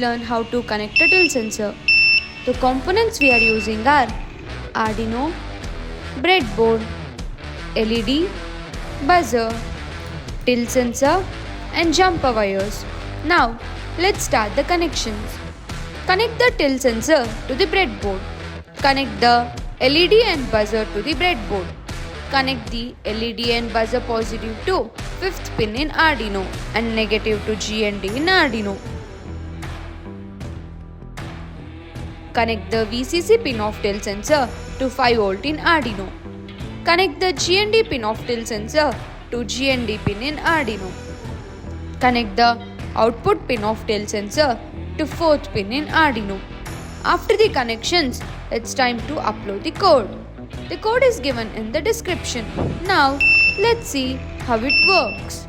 learn how to connect a tilt sensor. The components we are using are Arduino, breadboard, LED, buzzer, tilt sensor and jumper wires. Now let's start the connections. Connect the tilt sensor to the breadboard. Connect the LED and buzzer to the breadboard. Connect the LED and buzzer positive to 5th pin in Arduino and negative to GND in Arduino. Connect the VCC pin of tilt sensor to 5V in Arduino. Connect the GND pin of tilt sensor to GND pin in Arduino. Connect the output pin of tilt sensor to 4th pin in Arduino. After the connections, it's time to upload the code. The code is given in the description. Now, let's see how it works.